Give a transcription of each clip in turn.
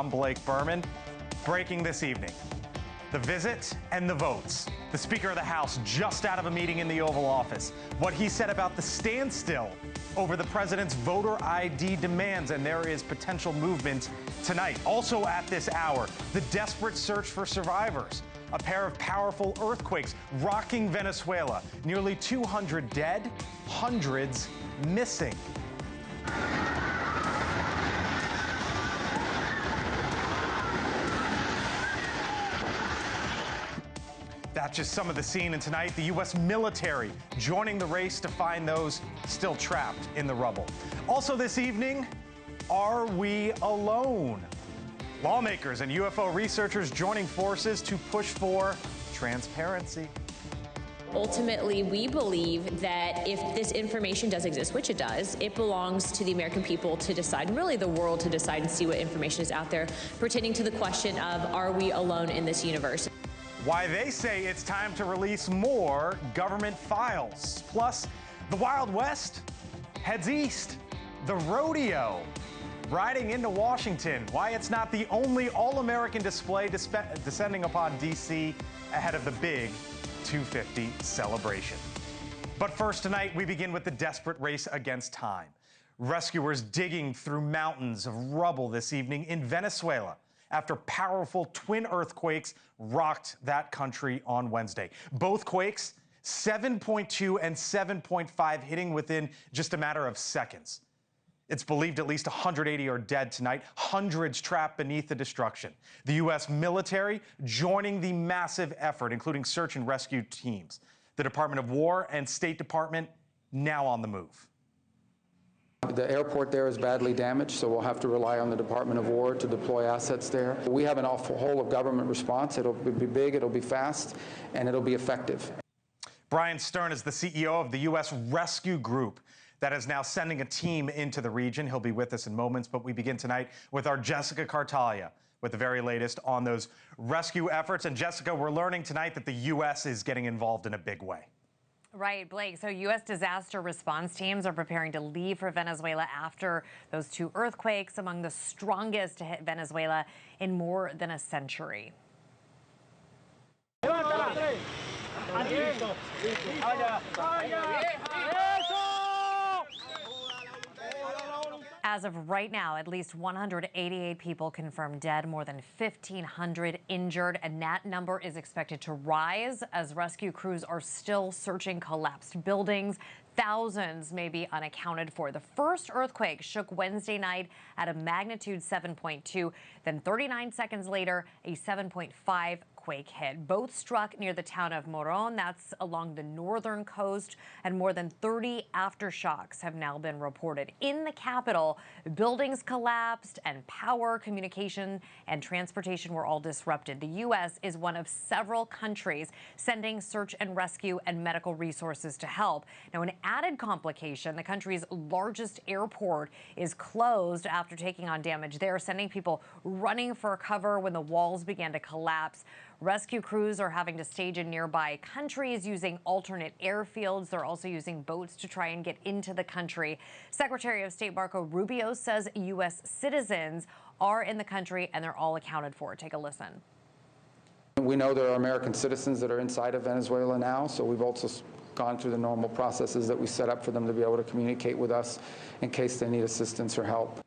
I'm Blake Burman. Breaking this evening, the visit and the votes. The Speaker of the House just out of a meeting in the Oval Office. What he said about the standstill over the president's voter ID demands, and there is potential movement tonight. Also at this hour, the desperate search for survivors. A pair of powerful earthquakes rocking Venezuela. Nearly 200 dead, hundreds missing. That's just some of the scene. And tonight, the U.S. military joining the race to find those still trapped in the rubble. Also this evening, are we alone? Lawmakers and UFO researchers joining forces to push for transparency. Ultimately, we believe that if this information does exist, which it does, it belongs to the American people to decide, and really the world to decide and see what information is out there pertaining to the question of, are we alone in this universe? Why they say it's time to release more government files. Plus, the Wild West heads east. The Rodeo riding into Washington. Why it's not the only all-American display descending upon D.C. ahead of the big 250 celebration. But first tonight, we begin with the desperate race against time. Rescuers digging through mountains of rubble this evening in Venezuela after powerful twin earthquakes rocked that country on Wednesday. Both quakes, 7.2 and 7.5, hitting within just a matter of seconds. It's believed at least 180 are dead tonight, hundreds trapped beneath the destruction. The U.S. military joining the massive effort, including search and rescue teams. The Department of War and State Department now on the move. The airport there is badly damaged, so we'll have to rely on the Department of War to deploy assets there. We have an awful whole of government response. It'll be big, it'll be fast, and it'll be effective. Brian Stern is the CEO of the U.S. Rescue Group that is now sending a team into the region. He'll be with us in moments, but we begin tonight with our Jessica Cartalia with the very latest on those rescue efforts. And Jessica, we're learning tonight that the U.S. is getting involved in a big way. Right, Blake. So U.S. disaster response teams are preparing to leave for Venezuela after those two earthquakes, among the strongest to hit Venezuela in more than a century. As of right now, at least 188 people confirmed dead, more than 1,500 injured, and that number is expected to rise as rescue crews are still searching collapsed buildings. Thousands may be unaccounted for. The first earthquake shook Wednesday night at a magnitude 7.2. Then 39 seconds later, a 7.5 quake hit. Both struck near the town of Moron, that's along the northern coast, and more than 30 aftershocks have now been reported. In the capital, buildings collapsed and power, communication, and transportation were all disrupted. The U.S. is one of several countries sending search and rescue and medical resources to help. Now, an added complication, the country's largest airport is closed after taking on damage there, sending people running for cover when the walls began to collapse. Rescue crews are having to stage in nearby countries using alternate airfields. They're also using boats to try and get into the country. Secretary of State Marco Rubio says U.S. citizens are in the country and they're all accounted for. Take a listen. We know there are American citizens that are inside of Venezuela now, so we've also gone through the normal processes that we set up for them to be able to communicate with us in case they need assistance or help.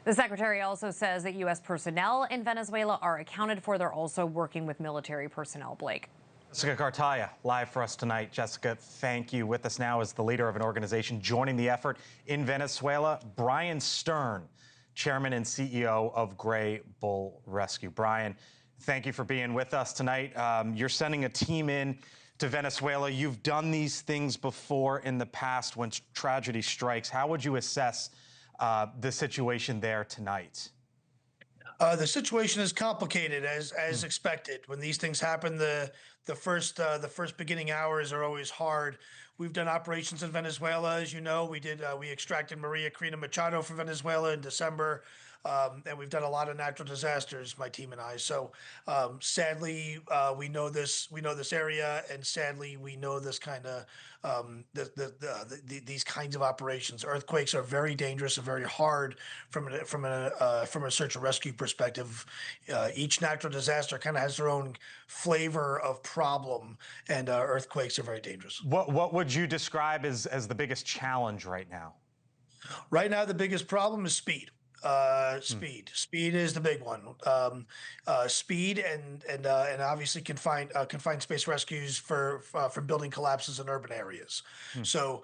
The secretary also says that U.S. personnel in Venezuela are accounted for. They're also working with military personnel. Blake. Jessica Cartalia, live for us tonight. Jessica, thank you. With us now is the leader of an organization joining the effort in Venezuela, Brian Stern, chairman and CEO of Gray Bull Rescue. Brian, thank you for being with us tonight. You're sending a team in to Venezuela. You've done these things before in the past when tragedy strikes. How would you assess the situation there tonight? The situation is complicated as expected. When these things happen, the first beginning hours are always hard. We've done operations in Venezuela, as you know. We extracted Maria Corina Machado from Venezuela in December and we've done a lot of natural disasters, my team and I. So sadly, we know this area, and sadly, we know this kind of these kinds of operations. Earthquakes are very dangerous and very hard from a search and rescue perspective. Each natural disaster kind of has their own flavor of problem, and earthquakes are very dangerous. What would you describe as the biggest challenge right now? Right now, the biggest problem is speed. Speed is the big one. Speed and obviously confined space rescues for building collapses in urban areas. So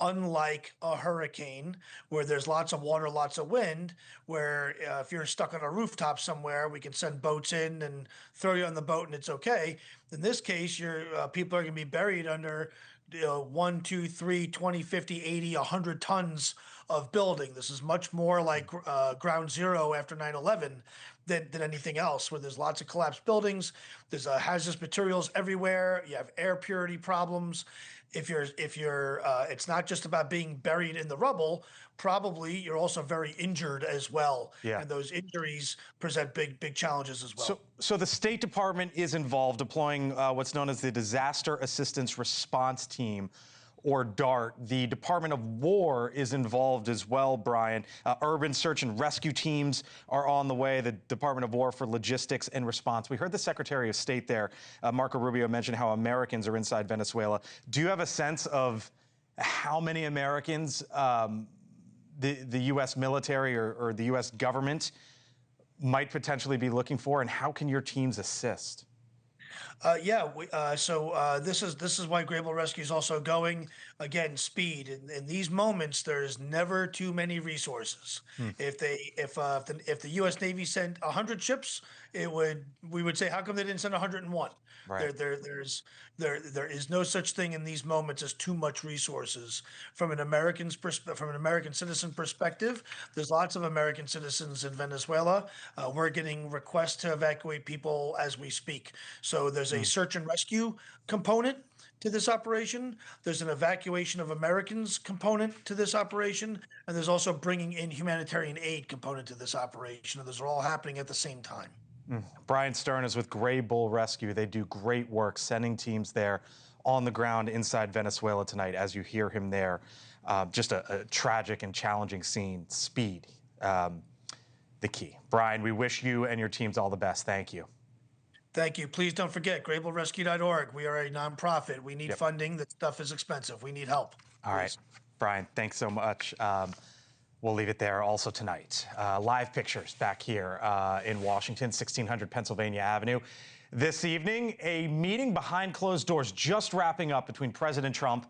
unlike a hurricane where there's lots of water, lots of wind, where if you're stuck on a rooftop somewhere, we can send boats in and throw you on the boat and it's okay. In this case, your people are going to be buried under 1, 2, 3, 20, 50, 80, 100 tons of building. This is much more like ground zero after 9/11 than anything else, where there's lots of collapsed buildings. There's hazardous materials everywhere. You have air purity problems. If you're, it's not just about being buried in the rubble. Probably you're also very injured as well. Yeah. And those injuries present big challenges as well. So the State Department is involved deploying what's known as the Disaster Assistance Response Team, or DART. The Department of War is involved as well, Brian. Urban search and rescue teams are on the way. The Department of War for logistics and response. We heard the Secretary of State there, Marco Rubio, mention how Americans are inside Venezuela. Do you have a sense of how many Americans the U.S. military or the U.S. government might potentially be looking for, and how can your teams assist? This is why Grable Rescue is also going. Again, speed. In these moments, there's never too many resources. If the U.S. Navy sent 100 ships, we would say, how come they didn't send 101? Right. There is no such thing in these moments as too much resources. From an American citizen perspective, there's lots of American citizens in Venezuela. We're getting requests to evacuate people as we speak. So there's a search and rescue component to this operation. There's an evacuation of Americans component to this operation, and there's also bringing in humanitarian aid component to this operation. And those are all happening at the same time. Brian Stern is with Gray Bull Rescue. They do great work sending teams there on the ground inside Venezuela tonight. As you hear him there, just a tragic and challenging scene. Speed, the key. Brian, we wish you and your teams all the best. Thank you. Thank you. Please don't forget, GrableRescue.org. We are a nonprofit. We need funding. That stuff is expensive. We need help. All right, Brian, thanks so much. We'll leave it there. Also tonight, live pictures back here in Washington, 1600 Pennsylvania Avenue. This evening, a meeting behind closed doors just wrapping up between President Trump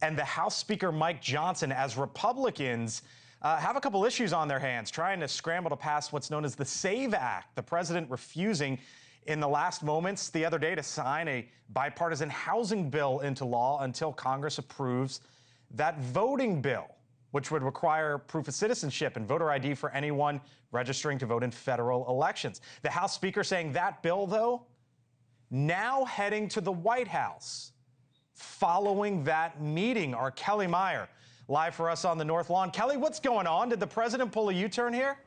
and the House Speaker Mike Johnson, as Republicans have a couple issues on their hands, trying to scramble to pass what's known as the SAVE Act. The president refusing in the last moments the other day to sign a bipartisan housing bill into law until Congress approves that voting bill, which would require proof of citizenship and voter ID for anyone registering to vote in federal elections. The House Speaker saying that bill, though, now heading to the White House following that meeting. Our Kelly Meyer live for us on the North Lawn. Kelly, what's going on? Did the president pull a U-turn here?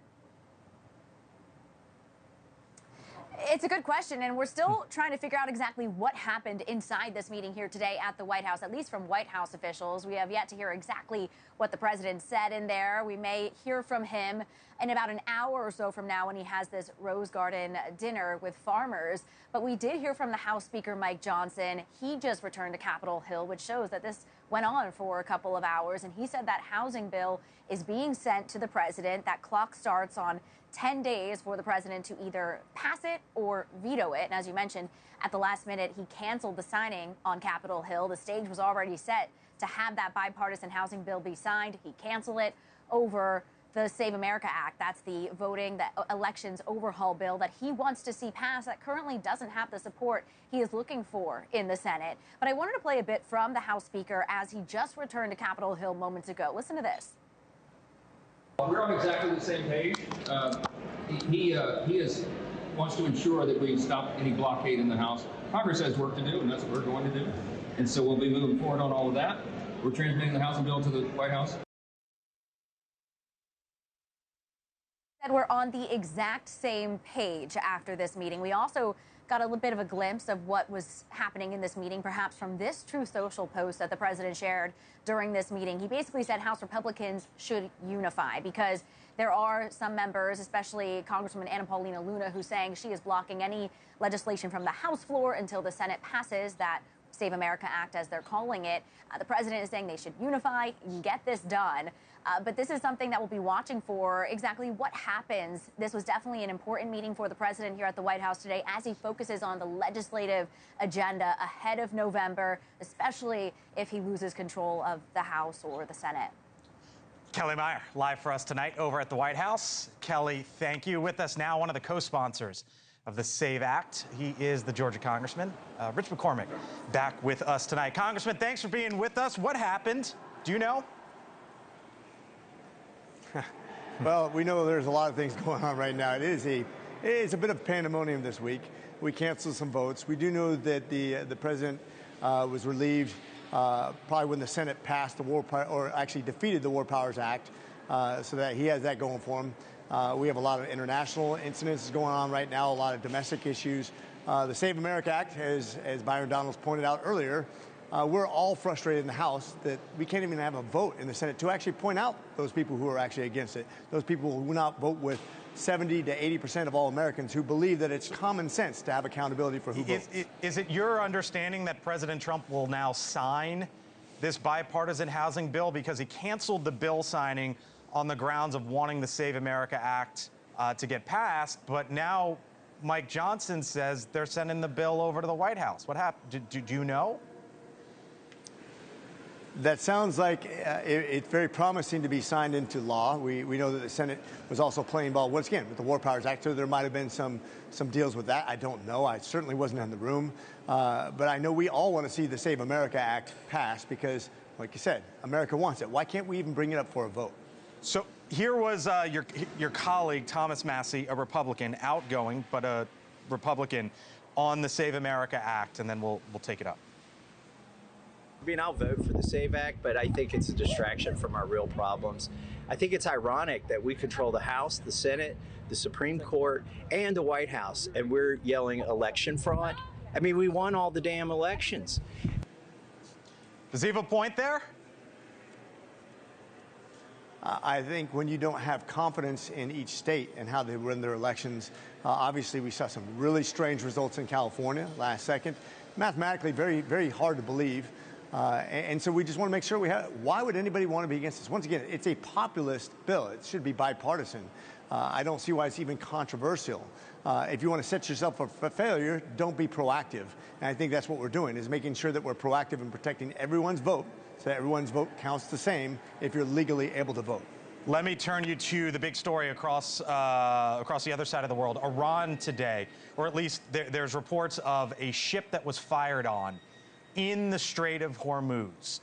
It's a good question, and we're still trying to figure out exactly what happened inside this meeting here today at the White House, at least from White House officials. We have yet to hear exactly what the president said in there. We may hear from him in about an hour or so from now when he has this Rose Garden dinner with farmers. But we did hear from the House Speaker Mike Johnson. He just returned to Capitol Hill, which shows that this went on for a couple of hours. And he said that housing bill is being sent to the president. That clock starts on 10 days for the president to either pass it or veto it. And as you mentioned, at the last minute, he canceled the signing on Capitol Hill. The stage was already set to have that bipartisan housing bill be signed. He canceled it over the Save America Act. That's the voting, the elections overhaul bill that he wants to see passed that currently doesn't have the support he is looking for in the Senate. But I wanted to play a bit from the House Speaker as he just returned to Capitol Hill moments ago. Listen to this. We're on exactly the same page. He wants to ensure that we stop any blockade in the House. Congress has work to do, and that's what we're going to do. And so we'll be moving forward on all of that. We're transmitting the housing bill to the White House. We're on the exact same page after this meeting. We also got a little bit of a glimpse of what was happening in this meeting, perhaps from this Truth Social post that the president shared during this meeting. He basically said House Republicans should unify because there are some members, especially Congresswoman Anna Paulina Luna, who's saying she is blocking any legislation from the House floor until the Senate passes that Save America Act, as they're calling it. The president is saying they should unify and get this done. But this is something that we'll be watching for, exactly what happens. This was definitely an important meeting for the president here at the White House today as he focuses on the legislative agenda ahead of November, especially if he loses control of the House or the Senate. Kelly Meyer, live for us tonight over at the White House. Kelly, thank you. With us now, one of the co-sponsors of the SAVE Act. He is the Georgia Congressman, Rich McCormick, back with us tonight. Congressman, thanks for being with us. What happened? Do you know? Well, we know there's a lot of things going on right now. It's a bit of pandemonium this week. We canceled some votes. We do know that the president was relieved probably when the Senate passed defeated the War Powers Act, so that he has that going for him. We have a lot of international incidents going on right now, a lot of domestic issues. The Save America Act, as Byron Donalds pointed out earlier, we're all frustrated in the House that we can't even have a vote in the Senate to actually point out those people who are actually against it, those people who will not vote with 70 to 80% of all Americans who believe that it's common sense to have accountability for who votes. Is it your understanding that President Trump will now sign this bipartisan housing bill because he canceled the bill signing on the grounds of wanting the Save America Act to get passed, but now Mike Johnson says they're sending the bill over to the White House? What happened? Do you know? That sounds like it's very promising to be signed into law. We know that the Senate was also playing ball once again with the War Powers Act, so there might have been some deals with that. I don't know. I certainly wasn't in the room. But I know we all want to see the Save America Act passed because, like you said, America wants it. Why can't we even bring it up for a vote? So here was your colleague, Thomas Massie, a Republican, outgoing, but a Republican, on the Save America Act, and then we'll take it up. I mean, I'll vote for the SAVE Act, but I think it's a distraction from our real problems. I think it's ironic that we control the House, the Senate, the Supreme Court, and the White House, and we're yelling election fraud. I mean, we won all the damn elections. Does he have a point there? I think when you don't have confidence in each state and how they run their elections, obviously we saw some really strange results in California last second. Mathematically, very, very hard to believe. And so we just want to make sure we have. Why would anybody want to be against this? Once again, it's a populist bill. It should be bipartisan. I don't see why it's even controversial. If you want to set yourself up for failure, don't be proactive. And I think that's what we're doing, is making sure that we're proactive in protecting everyone's vote, so that everyone's vote counts the same if you're legally able to vote. Let me turn you to the big story across the other side of the world. Iran today, or at least there's reports of a ship that was fired on in the Strait of Hormuz.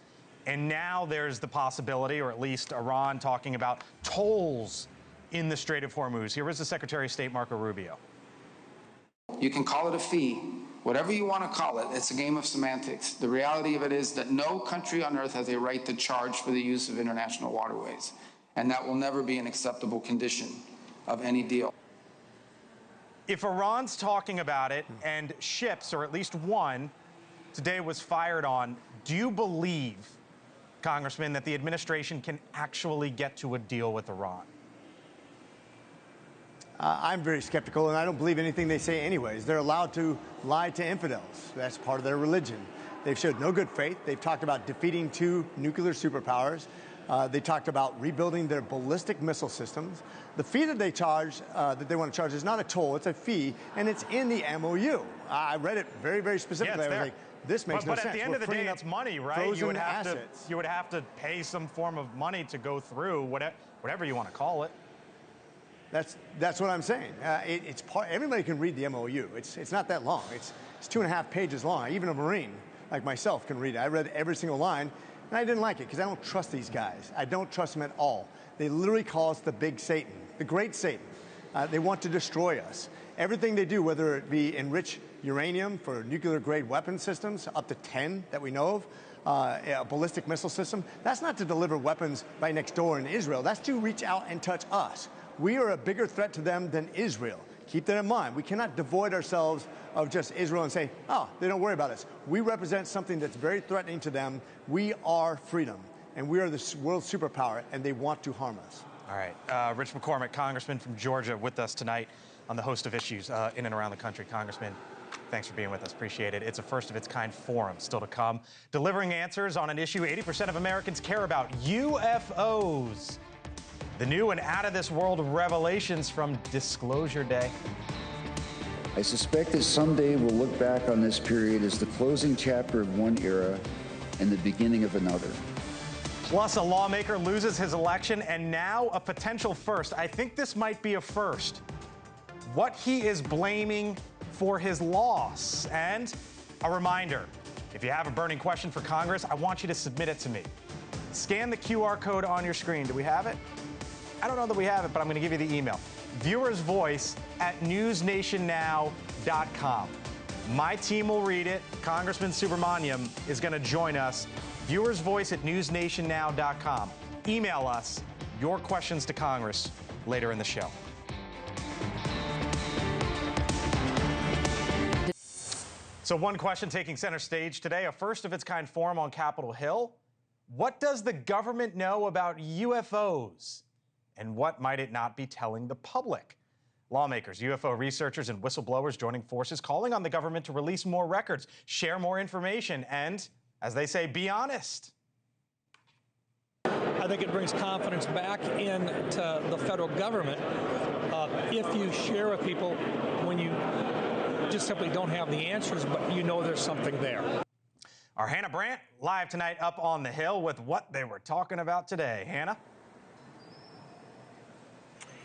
And now there's the possibility, or at least Iran talking about tolls in the Strait of Hormuz. Here is the Secretary of State, Marco Rubio. You can call it a fee, whatever you want to call it. It's a game of semantics. The reality of it is that no country on earth has a right to charge for the use of international waterways. And that will never be an acceptable condition of any deal. If Iran's talking about it and ships, or at least one, today was fired on, do you believe, Congressman, that the administration can actually get to a deal with Iran? I'm very skeptical, and I don't believe anything they say anyways. They're allowed to lie to infidels. That's part of their religion. They've showed no good faith. They've talked about defeating 2 nuclear superpowers. They talked about rebuilding their ballistic missile systems. The fee that they charge, that they want to charge, is not a toll, it's a fee, and it's in the MOU. I read it very, very specifically. Yeah, I was like, this makes no sense. But at the end of the day, it's money, right? You would have to pay some form of money to go through whatever you want to call it. That's what I'm saying. It's everybody can read the MOU. It's not that long. It's 2.5 pages long. Even a Marine like myself can read it. I read every single line, and I didn't like it because I don't trust these guys. I don't trust them at all. They literally call us the big Satan, the great Satan. They want to destroy us. Everything they do, whether it be enrich uranium for nuclear-grade weapon systems, up to 10 that we know of, a ballistic missile system, that's not to deliver weapons right next door in Israel. That's to reach out and touch us. We are a bigger threat to them than Israel. Keep that in mind. We cannot devoid ourselves of just Israel and say, oh, they don't worry about us. We represent something that's very threatening to them. We are freedom, and we are the world superpower, and they want to harm us. All right. Rich McCormick, Congressman from Georgia, with us tonight on the host of issues in and around the country. Congressman, thanks for being with us. Appreciate it. It's a first-of-its-kind forum still to come, delivering answers on an issue 80% of Americans care about, UFOs. The new and out-of-this-world revelations from Disclosure Day. I suspect that someday we'll look back on this period as the closing chapter of one era and the beginning of another. Plus, a lawmaker loses his election, and now a potential first. I think this might be a first. What he is blaming for his loss. And a reminder, if you have a burning question for Congress, I want you to submit it to me. Scan the QR code on your screen. Do we have it? I don't know that we have it, but I'm going to give you the email. viewersvoice@newsnationnow.com. My team will read it. Congressman Subramaniam is going to join us. viewersvoice@newsnationnow.com. Email us your questions to Congress later in the show. So one question taking center stage today, a first-of-its-kind forum on Capitol Hill. What does the government know about UFOs? And what might it not be telling the public? Lawmakers, UFO researchers, and whistleblowers joining forces, calling on the government to release more records, share more information, and, as they say, be honest. I think it brings confidence back into the federal government if you share with people when you just simply don't have the answers, but you know there's something there. Our Hannah Brandt live tonight up on the Hill with what they were talking about today. Hannah?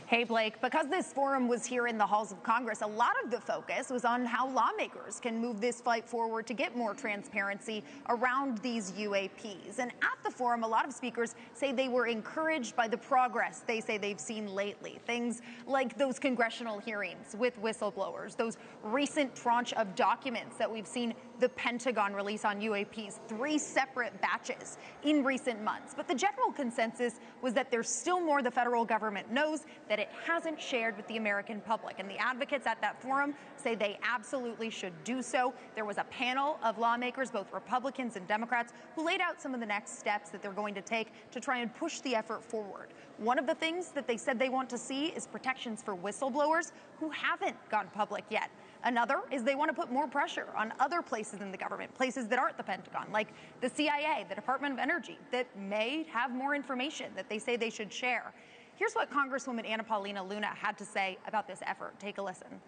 Hey, Blake, because this forum was here in the halls of Congress, a lot of the focus was on how lawmakers can move this fight forward to get more transparency around these UAPs. And at the forum, a lot of speakers say they were encouraged by the progress they say they've seen lately. Things like those congressional hearings with whistleblowers, those recent tranche of documents that we've seen the Pentagon release on UAPs, 3 separate batches in recent months. But the general consensus was that there's still more the federal government knows that it hasn't shared with the American public. And the advocates at that forum say they absolutely should do so. There was a panel of lawmakers, both Republicans and Democrats, who laid out some of the next steps that they're going to take to try and push the effort forward. One of the things that they said they want to see is protections for whistleblowers who haven't gone public yet. Another is they want to put more pressure on other places in the government, places that aren't the Pentagon, like the CIA, the Department of Energy, that may have more information that they say they should share. Here's what Congresswoman Anna Paulina Luna had to say about this effort. Take a listen.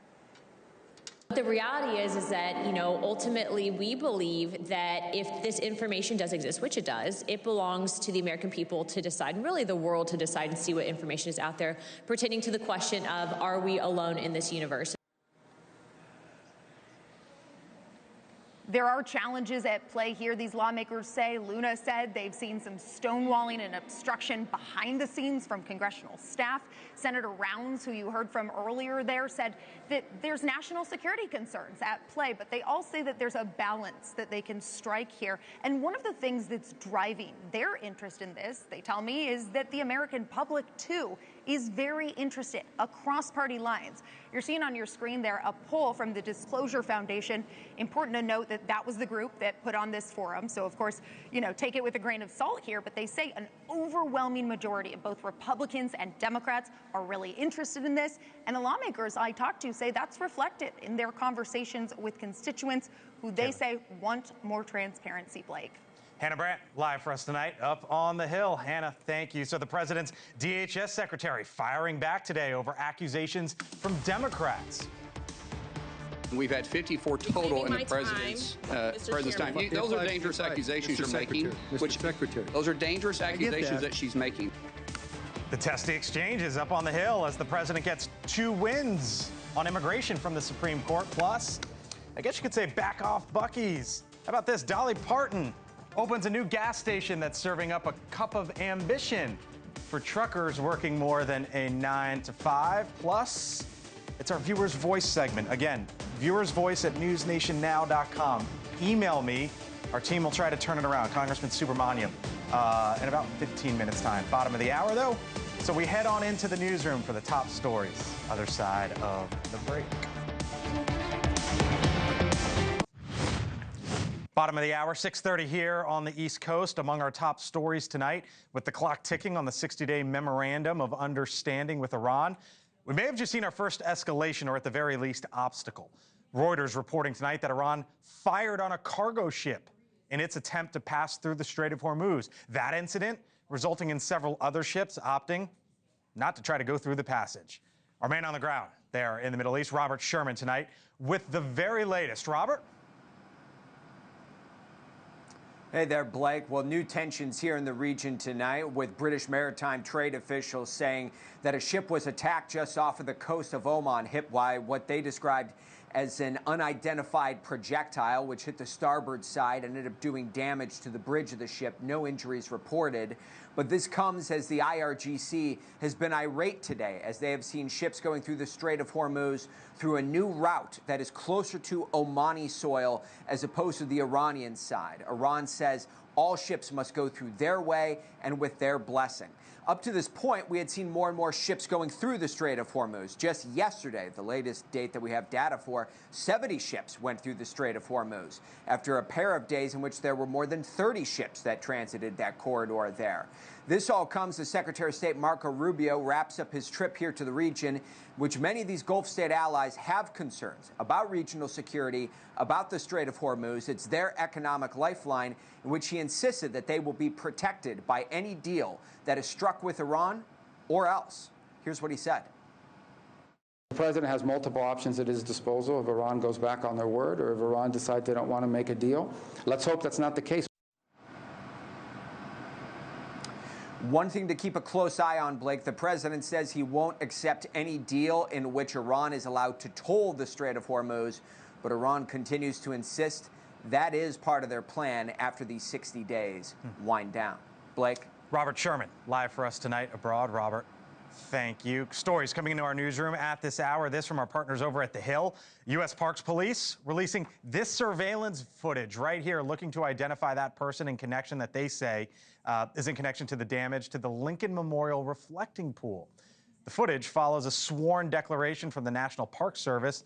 The reality is that, ultimately we believe that if this information does exist, which it does, it belongs to the American people to decide, and really the world to decide and see what information is out there pertaining to the question of, are we alone in this universe? There are challenges at play here, these lawmakers say. Luna said they've seen some stonewalling and obstruction behind the scenes from congressional staff. Senator Rounds, who you heard from earlier there, said that there's national security concerns at play, but they all say that there's a balance that they can strike here. And one of the things that's driving their interest in this, they tell me, is that the American public, too, is very interested across party lines. You're seeing on your screen there a poll from the Disclosure Foundation. Important to note that that was the group that put on this forum. So, of course, take it with a grain of salt here. But they say an overwhelming majority of both Republicans and Democrats are really interested in this. And the lawmakers I talked to say that's reflected in their conversations with constituents who they say want more transparency, Blake. Hannah Brandt, live for us tonight up on the Hill. Hannah, thank you. So the president's DHS secretary firing back today over accusations from Democrats. We've had 54 total in the president's time. Those are dangerous accusations you're making. Those are dangerous accusations that she's making. The testy exchange is up on the Hill as the president gets 2 wins on immigration from the Supreme Court. Plus, I guess you could say back off Buc-ee's. How about this? Dolly Parton opens a new gas station that's serving up a cup of ambition for truckers working more than a 9 to 5. Plus, it's our Viewers Voice segment. Again, viewersvoice@newsnationnow.com. Email me. Our team will try to turn it around. Congressman Subramaniam in about 15 minutes time. Bottom of the hour, though, So we head on into the newsroom for the top stories, other side of the break. Bottom of the hour, 6:30 here on the East Coast. Among our top stories tonight, with the clock ticking on the 60-day memorandum of understanding with Iran, we may have just seen our first escalation, or at the very least, obstacle. Reuters reporting tonight that Iran fired on a cargo ship in its attempt to pass through the Strait of Hormuz. That incident resulting in several other ships opting not to try to go through the passage. Our man on the ground there in the Middle East, Robert Sherman, tonight with the very latest. Robert? Hey there, Blake. Well, new tensions here in the region tonight, with British maritime trade officials saying that a ship was attacked just off of the coast of Oman, hit by what they described as an unidentified projectile, which hit the starboard side and ended up doing damage to the bridge of the ship. No injuries reported. But this comes as the IRGC has been irate today, as they have seen ships going through the Strait of Hormuz through a new route that is closer to Omani soil as opposed to the Iranian side. Iran says all ships must go through their way and with their blessing. Up to this point, we had seen more and more ships going through the Strait of Hormuz. Just yesterday, the latest date that we have data for, 70 ships went through the Strait of Hormuz, after a pair of days in which there were more than 30 ships that transited that corridor there. This all comes as Secretary of State Marco Rubio wraps up his trip here to the region, which many of these Gulf state allies have concerns about regional security, about the Strait of Hormuz. It's their economic lifeline, in which he insisted that they will be protected by any deal that is struck with Iran or else. Here's what he said. The president has multiple options at his disposal if Iran goes back on their word or if Iran decides they don't want to make a deal. Let's hope that's not the case. One thing to keep a close eye on, Blake, the president says he won't accept any deal in which Iran is allowed to toll the Strait of Hormuz, but Iran continues to insist that is part of their plan after these 60 days wind down. Blake? Robert Sherman, live for us tonight abroad. Robert, thank you. Stories coming into our newsroom at this hour. This from our partners over at The Hill. U.S. Parks Police releasing this surveillance footage right here, looking to identify that person in connection that they say is in connection to the damage to the Lincoln Memorial reflecting pool. The footage follows a sworn declaration from the National Park Service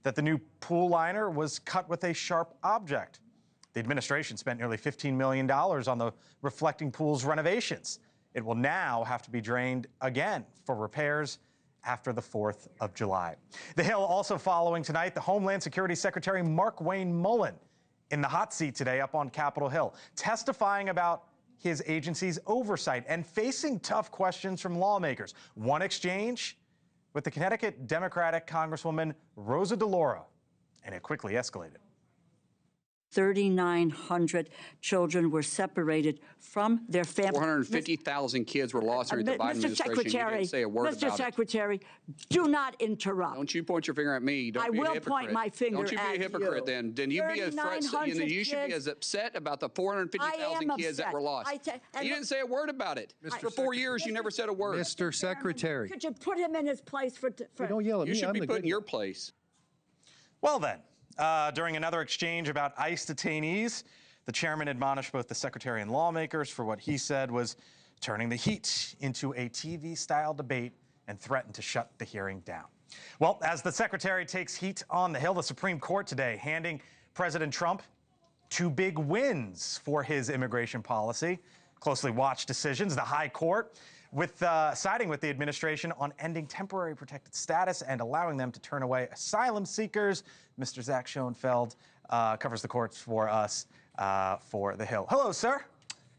that the new pool liner was cut with a sharp object. The administration spent nearly $15 million on the reflecting pool's renovations. It will now have to be drained again for repairs after the 4th of July. The Hill also following tonight, the Homeland Security Secretary Markwayne Mullin in the hot seat today up on Capitol Hill, testifying about his agency's oversight and facing tough questions from lawmakers. One exchange with the Connecticut Democratic Congresswoman Rosa DeLauro, and it quickly escalated. 3,900 children were separated from their families. 450,000 kids were lost during the Biden administration. You didn't say a word about it. Mr. Secretary, do not interrupt. Don't you point your finger at me. Don't be a hypocrite. I will point my finger at you. Don't you be a hypocrite then. Then you be you should be as upset about the 450,000 kids that were lost. You didn't say a word about it. For 4 years, you never said a word. Mr. Secretary. Could you put him in his place for don't yell at me. You should be put in your place. Well then. During another exchange about ICE detainees, the chairman admonished both the secretary and lawmakers for what he said was turning the heat into a TV-style debate and threatened to shut the hearing down. Well, as the secretary takes heat on the Hill, the Supreme Court today handing President Trump 2 big wins for his immigration policy. Closely watched decisions. The High Court siding with the administration on ending temporary protected status and allowing them to turn away asylum seekers. Mr. Zach Schoenfeld covers the courts for us for The Hill. Hello, sir.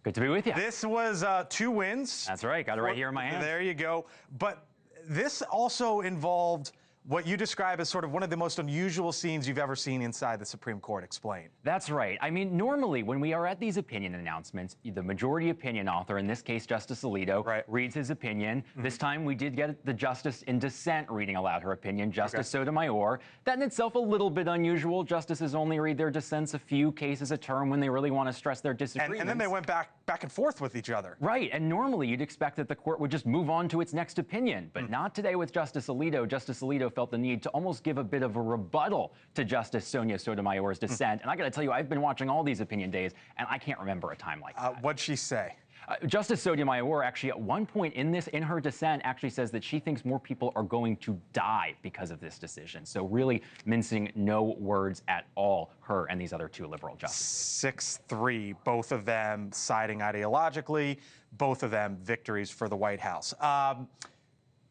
Good to be with you. This was 2 wins. That's right. Got it right here in my hand. There you go. But this also involved what you describe as sort of one of the most unusual scenes you've ever seen inside the Supreme Court. Explain. That's right. I mean, normally when we are at these opinion announcements, the majority opinion author, in this case Justice Alito, reads his opinion. This time we did get the justice in dissent reading aloud her opinion, Justice Sotomayor. That in itself a little bit unusual. Justices only read their dissents a few cases a term when they really want to stress their disagreements. And then they went back and forth with each other. Right. And normally you'd expect that the court would just move on to its next opinion, but not today with Justice Alito. Justice Alito felt the need to almost give a bit of a rebuttal to Justice Sonia Sotomayor's dissent. And I got to tell you, I've been watching all these opinion days, and I can't remember a time like that. What'd she say? Justice Sotomayor actually at one point in her dissent actually says that she thinks more people are going to die because of this decision. So really mincing no words at all, her and these other two liberal justices. 6-3, both of them siding ideologically, both of them victories for the White House.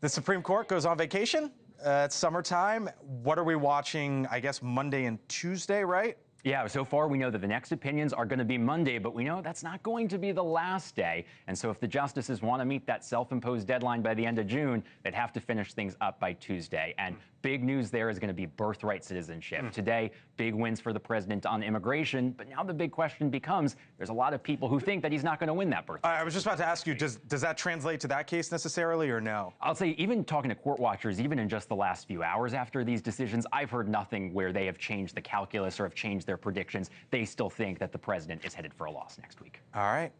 The Supreme Court goes on vacation. It's summertime. What are we watching, I guess, Monday and Tuesday, right? Yeah, so far we know that the next opinions are going to be Monday, but we know that's not going to be the last day. And so if the justices want to meet that self-imposed deadline by the end of June, they'd have to finish things up by Tuesday. And big news there is going to be birthright citizenship. Today, big wins for the president on immigration, but now the big question becomes, there's a lot of people who think that he's not going to win that birthright. I was just about to ask you, does that translate to that case necessarily or no? I'll say, even talking to court watchers, even in just the last few hours after these decisions, I've heard nothing where they have changed the calculus or have changed their predictions. They still think that the president is headed for a loss next week. All right.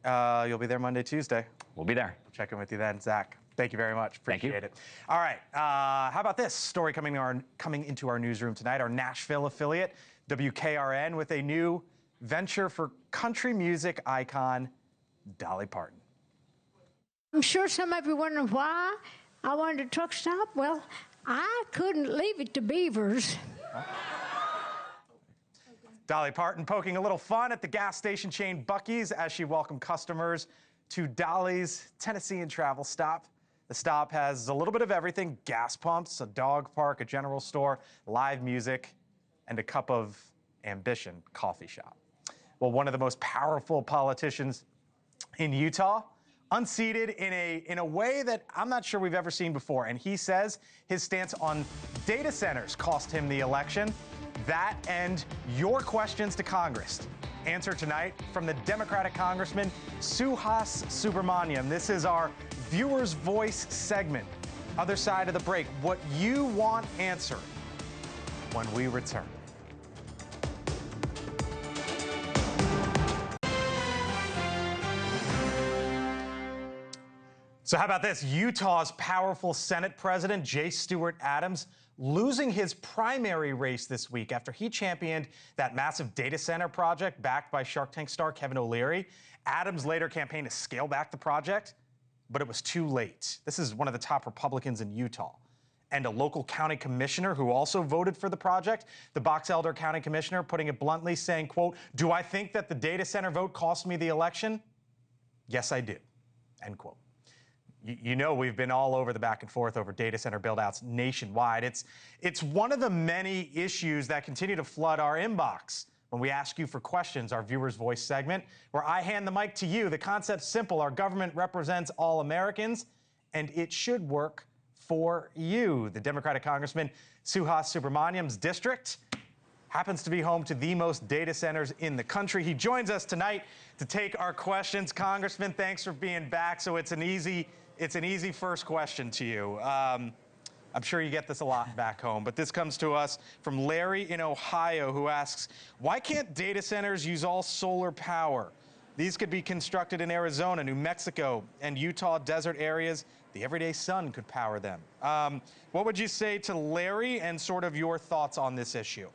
You'll be there Monday, Tuesday. We'll be there. Check in with you then, Zach. Thank you very much. Appreciate it. All right. How about this story coming into our newsroom tonight? Our Nashville affiliate, WKRN, with a new venture for country music icon, Dolly Parton. I'm sure some of you wondering why I wanted a truck stop. Well, I couldn't leave it to beavers. Dolly Parton poking a little fun at the gas station chain Buc-ee's as she welcomed customers to Dolly's Tennessee and travel stop. The stop has a little bit of everything: gas pumps, a dog park, a general store, live music, and a cup of ambition coffee shop. Well, one of the most powerful politicians in Utah, unseated in a way that I'm not sure we've ever seen before. And he says his stance on data centers cost him the election. That and your questions to Congress. Answer tonight from the Democratic Congressman Suhas Subramaniam. This is our Viewer's Voice segment. Other side of the break, what you want answered when we return. So how about this? Utah's powerful Senate President J. Stewart Adams losing his primary race this week after he championed that massive data center project backed by Shark Tank star Kevin O'Leary. Adams later campaigned to scale back the project, but it was too late. This is one of the top Republicans in Utah. And a local county commissioner who also voted for the project, the Box Elder County Commissioner, putting it bluntly, saying, quote, "Do I think that the data center vote cost me the election? Yes, I do," end quote. You know, we've been all over the back and forth over data center buildouts nationwide. It's one of the many issues that continue to flood our inbox when we ask you for questions, our Viewer's Voice segment, where I hand the mic to you. The concept's simple. Our government represents all Americans, and it should work for you. The Democratic Congressman Suhas Subramaniam's district happens to be home to the most data centers in the country. He joins us tonight to take our questions. Congressman, thanks for being back. So it's an easy first question to you. I'm sure you get this a lot back home, but this comes to us from Larry in Ohio, who asks, why can't data centers use all solar power? These could be constructed in Arizona, New Mexico, and Utah desert areas. The everyday sun could power them. What would you say to Larry and sort of your thoughts on this issue?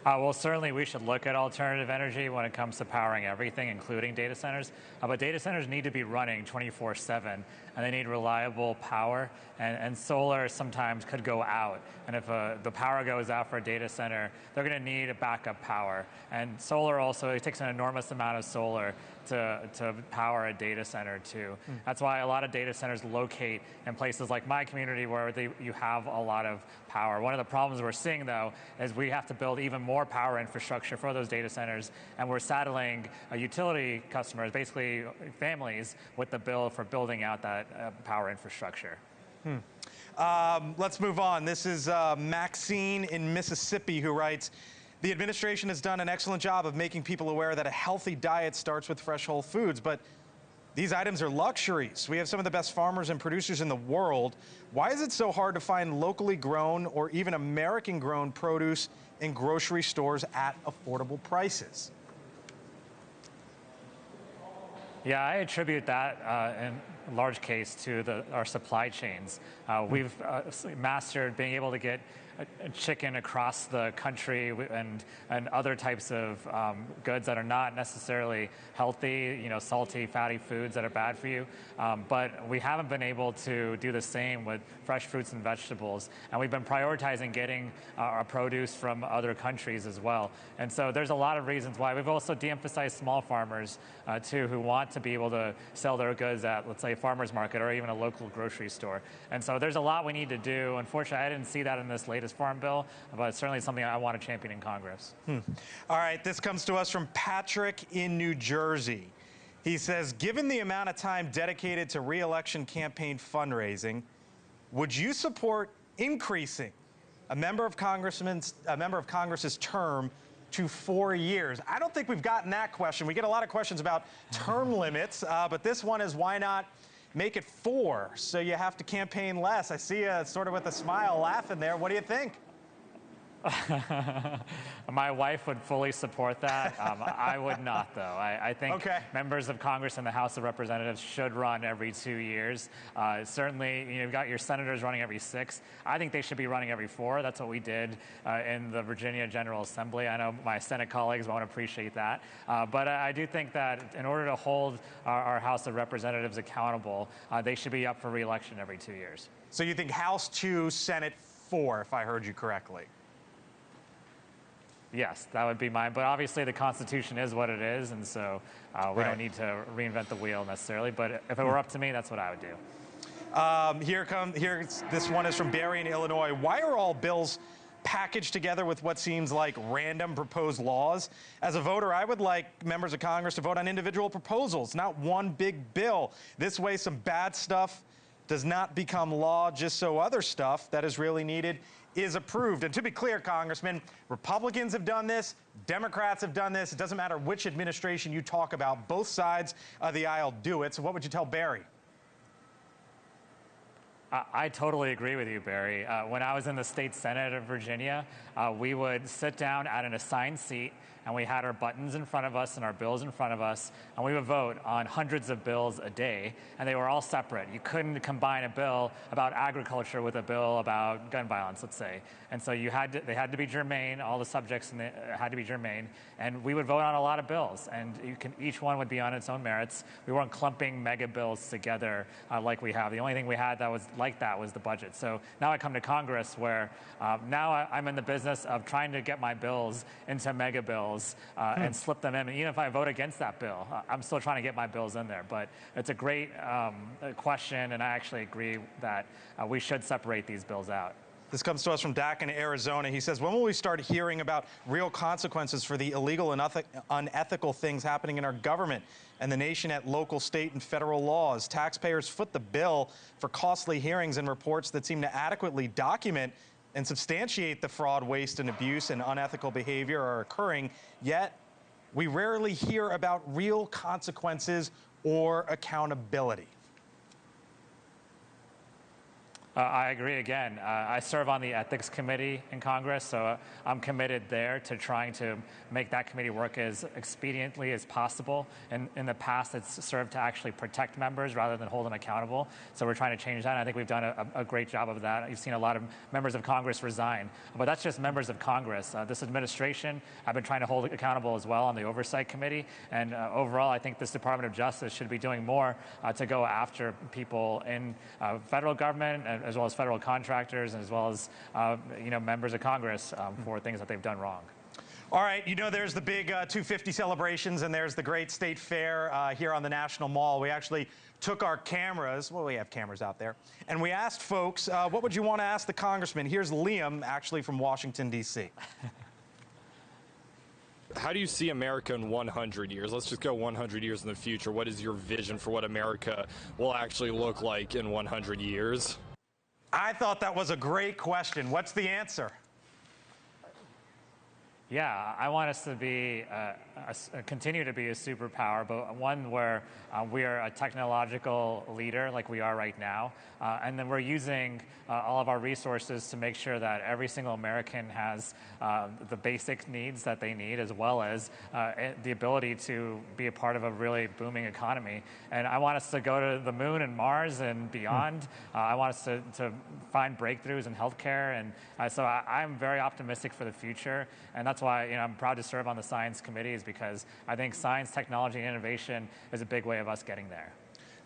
Well, certainly we should look at alternative energy when it comes to powering everything, including data centers. But data centers need to be running 24/7, and they need reliable power. And solar sometimes could go out. And if the power goes out for a data center, they're going to need a backup power. And solar also, it takes an enormous amount of solar to power a data center too. That's why a lot of data centers locate in places like my community where you have a lot of power. One of the problems we're seeing, though, is we have to build even more power infrastructure for those data centers, and we're saddling utility customers, basically families, with the bill for building out that power infrastructure. Let's move on. This is Maxine in Mississippi who writes, the administration has done an excellent job of making people aware that a healthy diet starts with fresh whole foods, but these items are luxuries. We have some of the best farmers and producers in the world. Why is it so hard to find locally grown or even American grown produce in grocery stores at affordable prices? Yeah, I attribute that in large case to our supply chains. We've mastered being able to get a chicken across the country and other types of goods that are not necessarily healthy, salty, fatty foods that are bad for you. But we haven't been able to do the same with fresh fruits and vegetables. And we've been prioritizing getting our produce from other countries as well. And so there's a lot of reasons why. We've also de-emphasized small farmers, too, who want to be able to sell their goods at, let's say, a farmer's market or even a local grocery store. And so there's a lot we need to do. Unfortunately, I didn't see that in this latest farm bill, but it's certainly something I want to champion in Congress. All right, this comes to us from Patrick in New Jersey. He says, given the amount of time dedicated to re-election campaign fundraising, would you support increasing a member of Congress's term to 4 years? I don't think we've gotten that question. We get a lot of questions about term limits, but this one is, why not make it 4 so you have to campaign less? I see you sort of with a smile laughing there. What do you think? My wife would fully support that. I would not, though. I think members of Congress and the House of Representatives should run every 2 years. Certainly, you've got your senators running every 6. I think they should be running every 4. That's what we did in the Virginia General Assembly. I know my Senate colleagues won't appreciate that. But I do think that in order to hold our House of Representatives accountable, they should be up for re-election every 2 years. So you think House 2, Senate 4, if I heard you correctly? Yes, that would be mine. But obviously, the Constitution is what it is, and so we don't need to reinvent the wheel necessarily. But if it were up to me, that's what I would do. This one is from Barry in Illinois. Why are all bills packaged together with what seems like random proposed laws? As a voter, I would like members of Congress to vote on individual proposals, not one big bill. This way, some bad stuff does not become law just so other stuff that is really needed is approved. And to be clear, Congressman, Republicans have done this, Democrats have done this. It doesn't matter which administration you talk about. Both sides of the aisle do it. So what would you tell Barry? I totally agree with you, Barry. When I was in the state Senate of Virginia, we would sit down at an assigned seat, and we had our buttons in front of us and our bills in front of us, and we would vote on hundreds of bills a day, and they were all separate. You couldn't combine a bill about agriculture with a bill about gun violence, let's say. And so they had to be germane, all the subjects had to be germane, and we would vote on a lot of bills, and each one would be on its own merits. We weren't clumping mega bills together like we have. The only thing we had that was like that was the budget. So now I come to Congress where now I'm in the business of trying to get my bills into mega bills and slip them in. And even if I vote against that bill, I'm still trying to get my bills in there. But it's a great question, and I actually agree that we should separate these bills out. This comes to us from Dak in Arizona. He says, when will we start hearing about real consequences for the illegal and unethical things happening in our government and the nation at local, state, and federal laws? Taxpayers foot the bill for costly hearings and reports that seem to adequately document and substantiate the fraud, waste, and abuse and unethical behavior are occurring, yet we rarely hear about real consequences or accountability. I agree again. I serve on the Ethics Committee in Congress, so I'm committed there to trying to make that committee work as expediently as possible. And in the past, it's served to actually protect members rather than hold them accountable. So we're trying to change that, and I think we've done a great job of that. You've seen a lot of members of Congress resign, but that's just members of Congress. This administration, I've been trying to hold accountable as well on the Oversight Committee, and overall, I think this Department of Justice should be doing more to go after people in federal government, as well as federal contractors, and as well as members of Congress for things that they've done wrong. All right, there's the big 250 celebrations, and there's the great state fair here on the National Mall. We actually took our cameras, well, we have cameras out there, and we asked folks, what would you want to ask the congressman? Here's Liam, actually from Washington, D.C. How do you see America in 100 years? Let's just go 100 years in the future. What is your vision for what America will actually look like in 100 years? I thought that was a great question. What's the answer? Yeah, I want us to be continue to be a superpower, but one where we are a technological leader like we are right now. And then we're using all of our resources to make sure that every single American has the basic needs that they need, as well as the ability to be a part of a really booming economy. And I want us to go to the moon and Mars and beyond. I want us to find breakthroughs in healthcare. And so I'm very optimistic for the future. And that's why I'm proud to serve on the Science Committee, is because I think science, technology, and innovation is a big way of us getting there.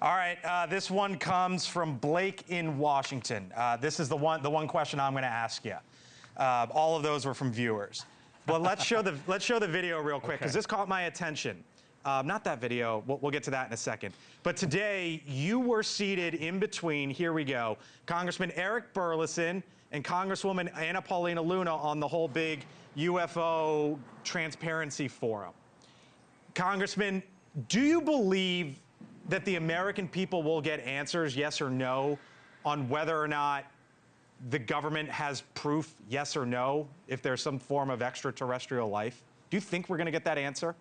All right, this one comes from Blake in Washington. This is the one question I'm going to ask you. All of those were from viewers. But let's show the video real quick, because this caught my attention. Not that video. We'll get to that in a second. But today, you were seated in between, here we go, Congressman Eric Burleson and Congresswoman Anna Paulina Luna on the whole big UFO transparency forum. Congressman, do you believe that the American people will get answers, yes or no, on whether or not the government has proof, yes or no, if there's some form of extraterrestrial life? Do you think we're going to get that answer?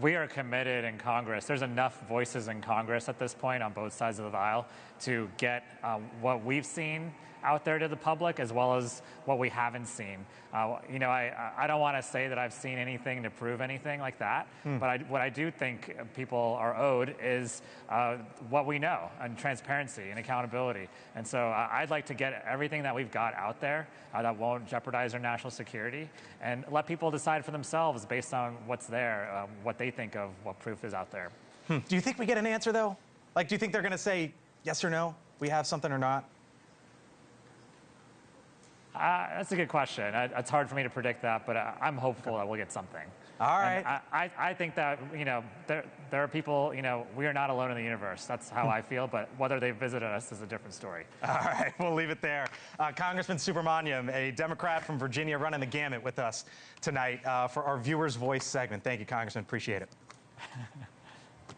We are committed in Congress. There's enough voices in Congress at this point on both sides of the aisle to get what we've seen out there to the public, as well as what we haven't seen. I don't want to say that I've seen anything to prove anything like that, but what I do think people are owed is what we know, and transparency and accountability. And so I'd like to get everything that we've got out there that won't jeopardize our national security, and let people decide for themselves based on what's there, what they think of what proof is out there. Do you think we get an answer, though? Like, do you think they're going to say yes or no, we have something or not? That's a good question. It's hard for me to predict that, but I'm hopeful that we'll get something. All right. And I think that, there are people, we are not alone in the universe. That's how I feel, but whether they visited us is a different story. All right, we'll leave it there. Congressman Subramaniam, a Democrat from Virginia, running the gamut with us tonight for our Viewers' Voice segment. Thank you, Congressman. Appreciate it.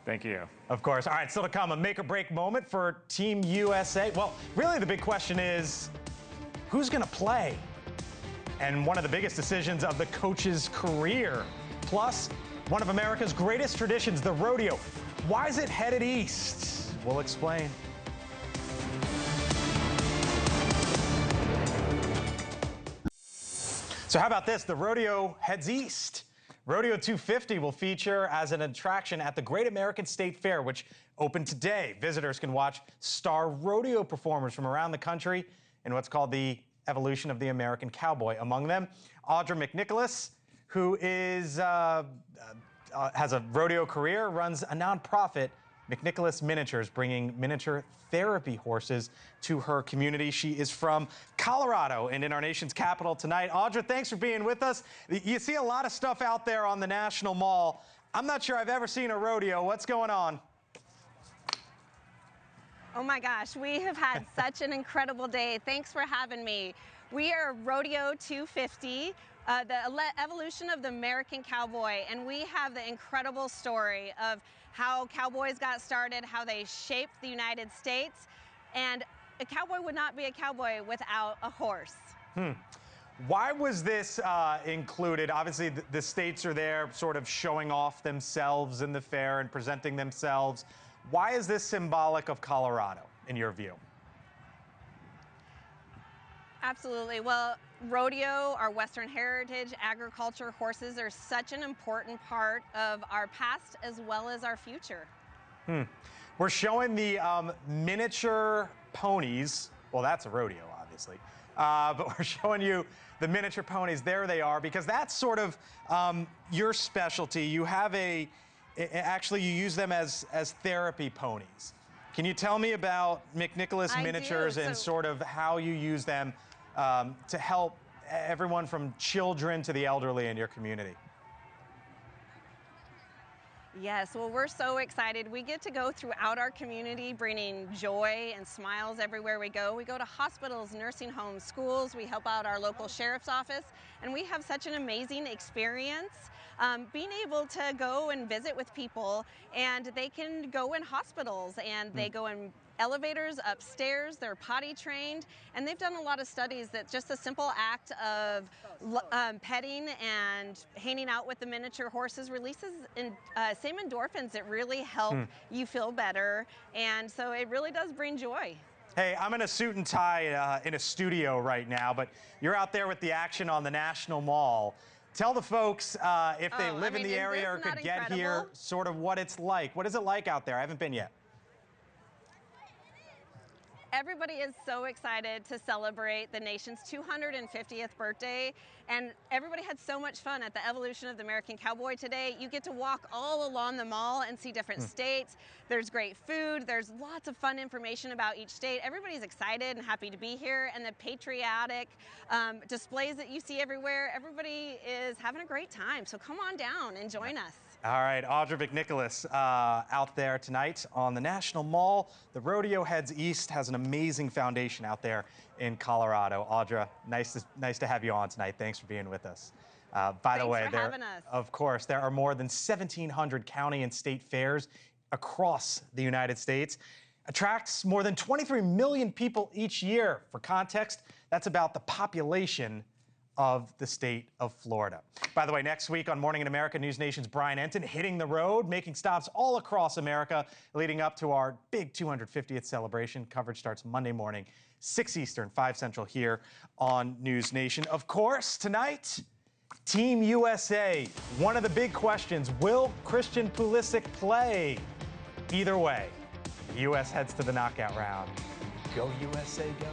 Thank you. Of course. All right, still to come, a make-or-break moment for Team USA. Well, really the big question is, who's going to play? And one of the biggest decisions of the coach's career. Plus, one of America's greatest traditions, the rodeo. Why is it headed east? We'll explain. So how about this? The rodeo heads east. Rodeo 250 will feature as an attraction at the Great American State Fair, which opened today. Visitors can watch star rodeo performers from around the country in what's called the evolution of the American cowboy. Among them, Audra McNicholas, who is has a rodeo career, runs a nonprofit, McNicholas Miniatures, bringing miniature therapy horses to her community. She is from Colorado and in our nation's capital tonight. Audra, thanks for being with us. You see a lot of stuff out there on the National Mall. I'm not sure I've ever seen a rodeo. What's going on? Oh my gosh, we have had such an incredible day. Thanks for having me. We are Rodeo 250, the evolution of the American cowboy, and we have the incredible story of how cowboys got started, how they shaped the United States, and a cowboy would not be a cowboy without a horse. Why was this included? Obviously, the states are there sort of showing off themselves in the fair and presenting themselves. Why is this symbolic of Colorado, in your view? Absolutely. Well, rodeo, our Western heritage, agriculture, horses are such an important part of our past as well as our future. We're showing the miniature ponies. Well, that's a rodeo, obviously. But we're showing you the miniature ponies. There they are, because that's sort of your specialty. You have actually, you use them as therapy ponies. Can you tell me about McNicholas Miniatures and sort of how you use them to help everyone from children to the elderly in your community? Yes, well, we're so excited. We get to go throughout our community, bringing joy and smiles everywhere we go. We go to hospitals, nursing homes, schools. We help out our local sheriff's office, and we have such an amazing experience. Being able to go and visit with people, and they can go in hospitals, and they go in elevators upstairs, they're potty trained, and they've done a lot of studies that just a simple act of petting and hanging out with the miniature horses releases same endorphins that really help you feel better, and so it really does bring joy. Hey, I'm in a suit and tie in a studio right now, but you're out there with the action on the National Mall. Tell the folks if they live in the area or could get here, sort of what it's like. What is it like out there? I haven't been yet. Everybody is so excited to celebrate the nation's 250th birthday, and everybody had so much fun at the Evolution of the American Cowboy today. You get to walk all along the mall and see different states. There's great food. There's lots of fun information about each state. Everybody's excited and happy to be here, and the patriotic displays that you see everywhere, everybody is having a great time. So come on down and join us. All right, Audra McNicholas out there tonight on the National Mall. The Rodeo heads east, has an amazing foundation out there in Colorado. Audra, nice to have you on tonight. Thanks for being with us. By the way, of course, there are more than 1,700 county and state fairs across the United States. Attracts more than 23 million people each year. For context, that's about the population of the state of Florida. By the way, next week on Morning in America, News Nation's Brian Enton hitting the road, making stops all across America, leading up to our big 250th celebration. Coverage starts Monday morning, 6 Eastern, 5 Central here on News Nation. Of course, tonight, Team USA. One of the big questions, will Christian Pulisic play? Either way, the U.S. heads to the knockout round. Go USA, go.